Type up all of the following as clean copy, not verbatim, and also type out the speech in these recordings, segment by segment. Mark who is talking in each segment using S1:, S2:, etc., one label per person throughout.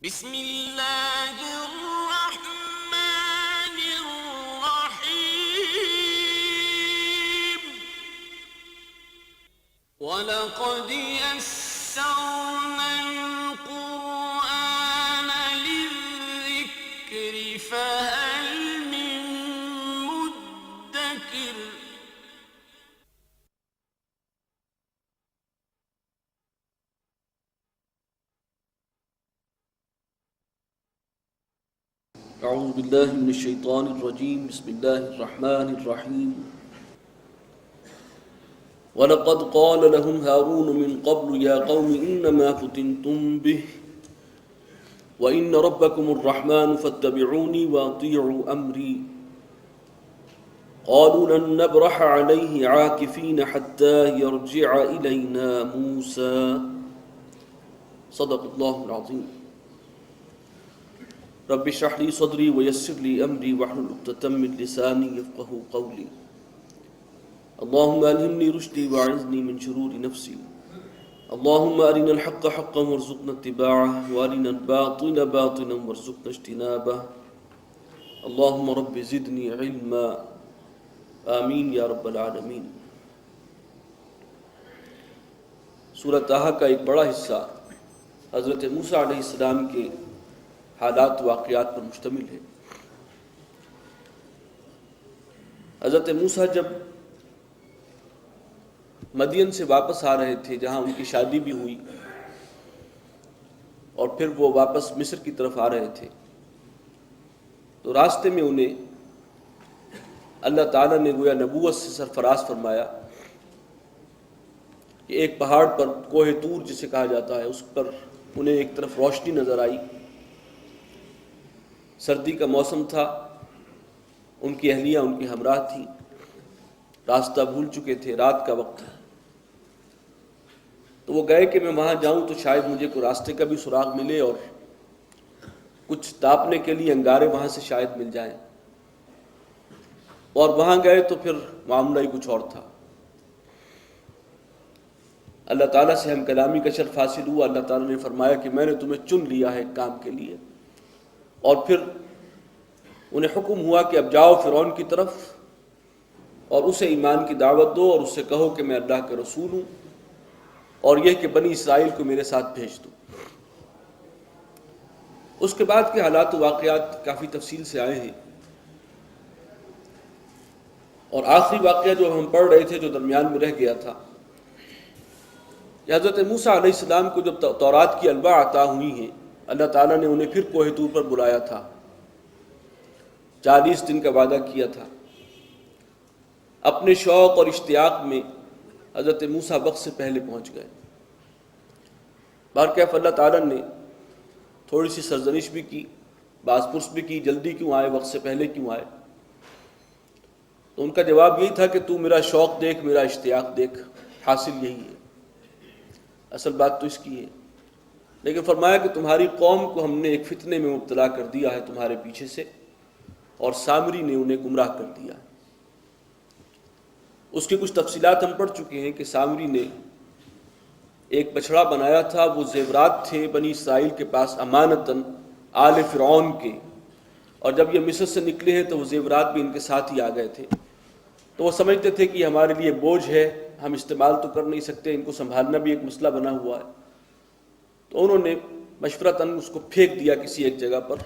S1: بسم اللہ الرحمن الرحیم وَلَقَدْ يَسَّرْنَا الْقُرْآنَ لِلذِّكْرِ فَهَلْ مِن مُدَّكِرٍ
S2: اعوذ باللہ من الشیطان الرجیم بسم اللہ الرحمن الرحیم وَلَقَدْ قَالَ لَهُمْ هَارُونُ مِنْ قَبْلُ يَا قَوْمِ إِنَّمَا فُتِنْتُمْ بِهِ وَإِنَّ رَبَّكُمُ الرَّحْمَنُ فَاتَّبِعُونِي وَأَطِيعُوا أَمْرِي قَالُوا لَن نَّبْرَحَ عَلَيْهِ عَاكِفِينَ حَتَّى يَرْجِعَ إِلَيْنَا مُوسَى صدق اللہ العظیم رب اشرح لي صدري ويسر لي امري واحلل عقدة من لساني يفقهوا قولي اللهم الهمني رشدي واعذني من شرور نفسي اللهم ارنا الحق حقا وارزقنا اتباعه وارنا الباطل باطلا وارزقنا اجتنابه اللهم رب زدني علما آمین یا رب العالمین۔ سورۃ طٰہٰ کا ایک بڑا حصہ حضرت موسیٰ علیہ السلام کے حالات واقعات پر مشتمل ہے۔ حضرت موسیٰ جب مدین سے واپس آ رہے تھے جہاں ان کی شادی بھی ہوئی اور پھر وہ واپس مصر کی طرف آ رہے تھے تو راستے میں انہیں اللہ تعالیٰ نے گویا نبوت سے سرفراز فرمایا کہ ایک پہاڑ پر کوہ طور جسے کہا جاتا ہے اس پر انہیں ایک طرف روشنی نظر آئی۔ سردی کا موسم تھا، ان کی اہلیہ ان کے ہمراہ تھیں، راستہ بھول چکے تھے، رات کا وقت تھا تو وہ گئے کہ میں وہاں جاؤں تو شاید مجھے کوئی راستے کا بھی سراغ ملے اور کچھ تاپنے کے لیے انگارے وہاں سے شاید مل جائیں، اور وہاں گئے تو پھر معاملہ ہی کچھ اور تھا۔ اللہ تعالیٰ سے ہم کلامی کا شرف حاصل ہوا۔ اللہ تعالیٰ نے فرمایا کہ میں نے تمہیں چن لیا ہے ایک کام کے لیے، اور پھر انہیں حکم ہوا کہ اب جاؤ فرعون کی طرف اور اسے ایمان کی دعوت دو اور اسے کہو کہ میں اللہ کے رسول ہوں، اور یہ کہ بنی اسرائیل کو میرے ساتھ بھیج دو۔ اس کے بعد کے حالات و واقعات کافی تفصیل سے آئے ہیں، اور آخری واقعہ جو ہم پڑھ رہے تھے جو درمیان میں رہ گیا تھا کہ حضرت موسیٰ علیہ السلام کو جب تورات کی الواح عطا ہوئی ہیں، اللہ تعالیٰ نے انہیں پھر کوہ طور پر بلایا تھا، 40 دن کا وعدہ کیا تھا۔ اپنے شوق اور اشتیاق میں حضرت موسیٰ وقت سے پہلے پہنچ گئے۔ بہرکیف اللہ تعالیٰ نے تھوڑی سی سرزنش بھی کی، باز پرس بھی کی، جلدی کیوں آئے، وقت سے پہلے کیوں آئے؟ تو ان کا جواب یہی تھا کہ تو میرا شوق دیکھ، میرا اشتیاق دیکھ، حاصل یہی ہے، اصل بات تو اس کی ہے۔ لیکن فرمایا کہ تمہاری قوم کو ہم نے ایک فتنے میں مبتلا کر دیا ہے تمہارے پیچھے سے، اور سامری نے انہیں گمراہ کر دیا ہے۔ اس کی کچھ تفصیلات ہم پڑھ چکے ہیں کہ سامری نے ایک بچھڑا بنایا تھا، وہ زیورات تھے بنی اسرائیل کے پاس امانتاً آل فرعون کے، اور جب یہ مصر سے نکلے ہیں تو وہ زیورات بھی ان کے ساتھ ہی آ گئے تھے، تو وہ سمجھتے تھے کہ یہ ہمارے لیے بوجھ ہے، ہم استعمال تو کر نہیں سکتے، ان کو سنبھالنا بھی ایک مسئلہ بنا ہوا ہے، تو انہوں نے مشورتاً اس کو پھینک دیا کسی ایک جگہ پر۔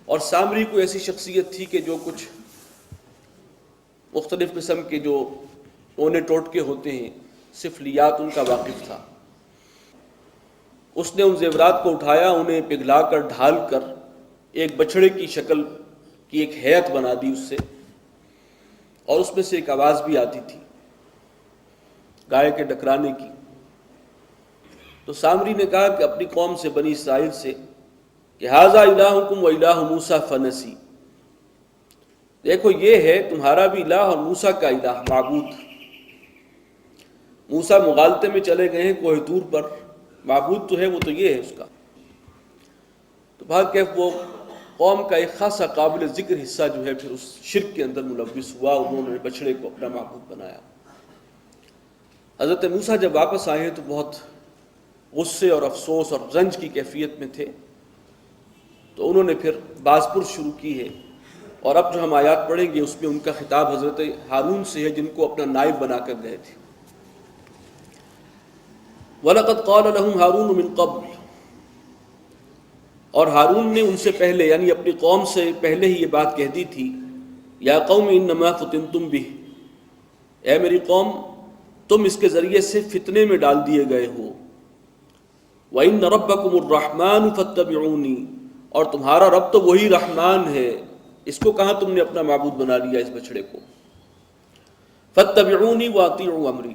S2: اور سامری کو ایسی شخصیت تھی کہ جو کچھ مختلف قسم کے جو اونے ٹوٹکے ہوتے ہیں، سفلیات، ان کا واقف تھا۔ اس نے ان زیورات کو اٹھایا، انہیں پگھلا کر ڈھال کر ایک بچھڑے کی شکل کی ایک ہیئت بنا دی اس سے، اور اس میں سے ایک آواز بھی آتی تھی گائے کے ڈکرانے کی۔ تو سامری نے کہا کہ اپنی قوم سے، بنی اسرائیل سے، کہ ھذا الہکم و الہ موسیٰ فنسی، دیکھو یہ ہے تمہارا بھی الہ اور موسیٰ کا الہ، معبود۔ موسیٰ مغالطے میں چلے گئے ہیں کوہ طور پر، معبود تو ہے وہ تو یہ ہے اس کا۔ تو بہرکیف وہ قوم کا ایک خاصا قابل ذکر حصہ جو ہے پھر اس شرک کے اندر ملوث ہوا، انہوں نے بچڑے کو اپنا معبود بنایا۔ حضرت موسیٰ جب واپس آئے ہیں تو بہت غصے اور افسوس اور رنج کی کیفیت میں تھے، تو انہوں نے پھر باز پرس شروع کی ہے، اور اب جو ہم آیات پڑھیں گے اس میں ان کا خطاب حضرت ہارون سے ہے جن کو اپنا نائب بنا کر گئے تھے۔ وَلَقَدْ قَالَ لَهُمْ هَارُونُ مِنْ قَبْلِ، اور ہارون نے ان سے پہلے یعنی اپنی قوم سے پہلے ہی یہ بات کہہ دی تھی، یا قوم انما فتنتم بہ، اے میری قوم تم اس کے ذریعے سے فتنے میں ڈال دیے گئے ہو، وَإِنَّ رَبَّكُمُ الرَّحْمَنُ فَاتَّبِعُونِي، اور تمہارا رب تو وہی رحمان ہے، اس کو کہاں تم نے اپنا معبود بنا لیا اس بچڑے کو، فَاتَّبِعُونِي وَأَطِيعُوا أَمْرِي،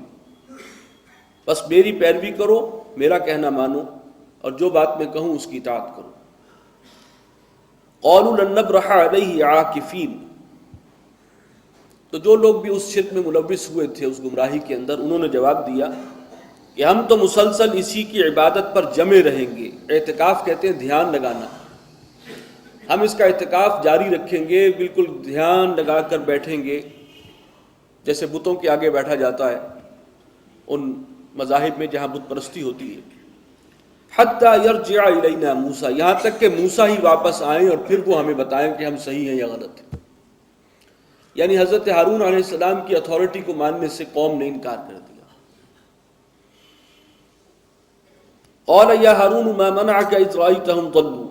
S2: بس میری پیروی کرو، میرا کہنا مانو، اور جو بات میں کہوں اس کی اطاعت کرو۔ قَالُوا لَن نَّبْرَحَ عَلَيْهِ عَاكِفِينَ، تو جو لوگ بھی اس شرک میں ملوث ہوئے تھے، اس گمراہی کے اندر، انہوں نے جواب دیا کہ ہم تو مسلسل اسی کی عبادت پر جمے رہیں گے۔ اعتکاف کہتے ہیں دھیان لگانا، ہم اس کا اعتکاف جاری رکھیں گے، بالکل دھیان لگا کر بیٹھیں گے، جیسے بتوں کے آگے بیٹھا جاتا ہے ان مذاہب میں جہاں بت پرستی ہوتی ہے۔ حتیٰ یرجع الینا موسیٰ، یہاں تک کہ موسیٰ ہی واپس آئیں اور پھر وہ ہمیں بتائیں کہ ہم صحیح ہیں یا غلط ہیں۔ یعنی حضرت ہارون علیہ السلام کی اتھارٹی کو ماننے سے قوم نے انکار کر دیا۔ قال یا ہارون ما منعک اذ رأیتہم ضلوا،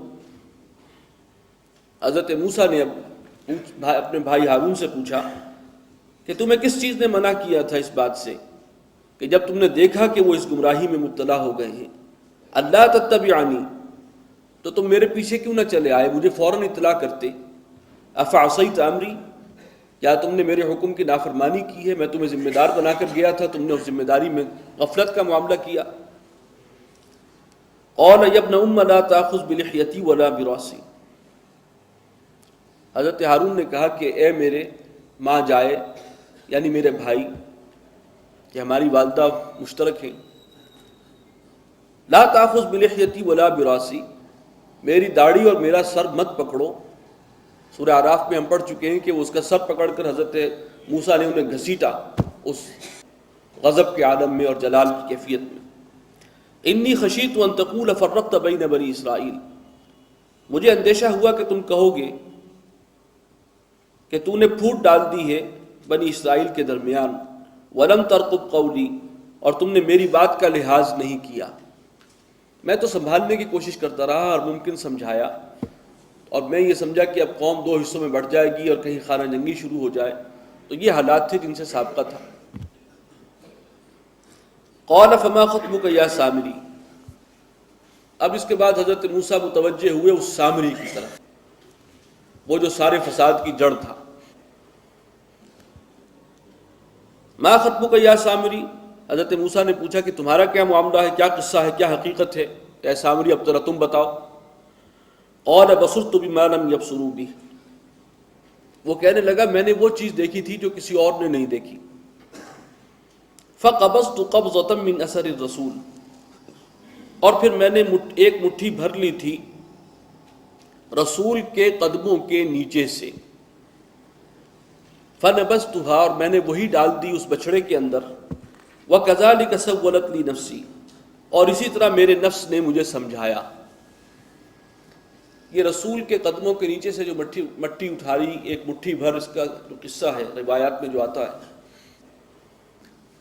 S2: حضرت موسیٰ نے اب اپنے بھائی ہارون سے پوچھا کہ تمہیں کس چیز نے منع کیا تھا اس بات سے کہ جب تم نے دیکھا کہ وہ اس گمراہی میں مبتلا ہو گئے ہیں، اللہ تتبعنی، تو تم میرے پیچھے کیوں نہ چلے آئے، مجھے فوراً اطلاع کرتے، افعصیت امری، کیا تم نے میرے حکم کی نافرمانی کی ہے، میں تمہیں ذمہ دار بنا کر گیا تھا، تم نے اس ذمہ داری میں غفلت کا معاملہ کیا۔ قال یا ابن ام لا تأخذ بلحیتی ولا براسی، حضرت ہارون نے کہا کہ اے میرے ماں جائے، یعنی میرے بھائی کہ ہماری والدہ مشترک ہیں، لا تأخذ بلحیتی ولا براسی، میری داڑھی اور میرا سر مت پکڑو۔ سورہ اعراف میں ہم پڑھ چکے ہیں کہ وہ اس کا سر پکڑ کر حضرت موسیٰ نے انہیں گھسیٹا اس غضب کے عالم میں اور جلال کی کیفیت میں۔ انی خشیت ان تقول فرقت بین بنی اسرائیل، مجھے اندیشہ ہوا کہ تم کہو گے کہ تو نے پھوٹ ڈال دی ہے بنی اسرائیل کے درمیان، ولم ترقب قولی، اور تم نے میری بات کا لحاظ نہیں کیا۔ میں تو سنبھالنے کی کوشش کرتا رہا اور ممکن سمجھایا، اور میں یہ سمجھا کہ اب قوم دو حصوں میں بٹ جائے گی اور کہیں خانہ جنگی شروع ہو جائے، تو یہ حالات تھے جن سے سابقہ تھا۔ قال فما خطبک یا سامری، اب اس کے بعد حضرت موسیٰ متوجہ ہوئے اس سامری کی طرف، وہ جو سارے فساد کی جڑ تھا۔ ما خطبک یا سامری، حضرت موسیٰ نے پوچھا کہ تمہارا کیا معاملہ ہے، کیا قصہ ہے، کیا حقیقت ہے، اے سامری اب ذرا تم بتاؤ۔ قال بصرت بما لم يبصروا به، وہ کہنے لگا میں نے وہ چیز دیکھی تھی جو کسی اور نے نہیں دیکھی۔ فقبضت قبضة من اثر الرسول، اور پھر میں نے ایک مٹھی بھر لی تھی رسول کے قدموں کے نیچے سے۔ فنبذتها، اور میں نے وہی ڈال دی اس بچڑے کے اندر۔ وَكَذَلِكَ سَوَّلَتْ لِي نَفْسِي، اور اسی طرح میرے نفس نے مجھے سمجھایا۔ یہ رسول کے قدموں کے نیچے سے جو مٹی اٹھاری، ایک مٹھی بھر، اس کا جو قصہ ہے روایات میں جو آتا ہے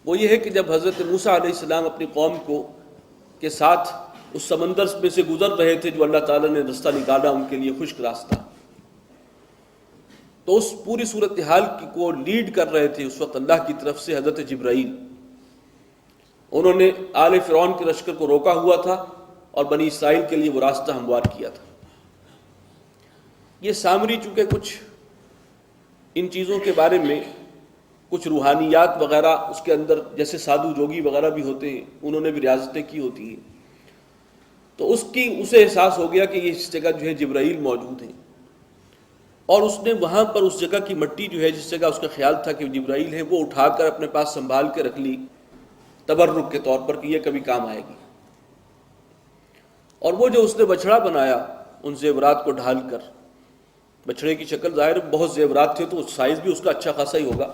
S2: وہ یہ ہے کہ جب حضرت موسیٰ علیہ السلام اپنی قوم کے ساتھ اس سمندر میں سے گزر رہے تھے جو اللہ تعالیٰ نے رستہ نکالا ان کے لیے، خشک راستہ، تو اس پوری صورتحال کو لیڈ کر رہے تھے اس وقت اللہ کی طرف سے حضرت جبرائیل۔ انہوں نے آل فرعون کے لشکر کو روکا ہوا تھا اور بنی اسرائیل کے لیے وہ راستہ ہموار کیا تھا۔ یہ سامری چونکہ کچھ ان چیزوں کے بارے میں کچھ روحانیات وغیرہ اس کے اندر، جیسے سادھو جوگی وغیرہ بھی ہوتے ہیں، انہوں نے بھی ریاضتیں کی ہوتی ہیں، تو اسے احساس ہو گیا کہ یہ اس جگہ جو ہے جبرائیل موجود ہیں، اور اس نے وہاں پر اس جگہ کی مٹی جو ہے جس جگہ اس کا خیال تھا کہ جبرائیل ہے، وہ اٹھا کر اپنے پاس سنبھال کے رکھ لی تبرک کے طور پر کہ یہ کبھی کام آئے گی۔ اور وہ جو اس نے بچڑا بنایا ان زیورات کو ڈھال کر، بچڑے کی شکل ظاہر بہت زیورات تھے تو سائز بھی اس کا اچھا خاصا ہی ہوگا،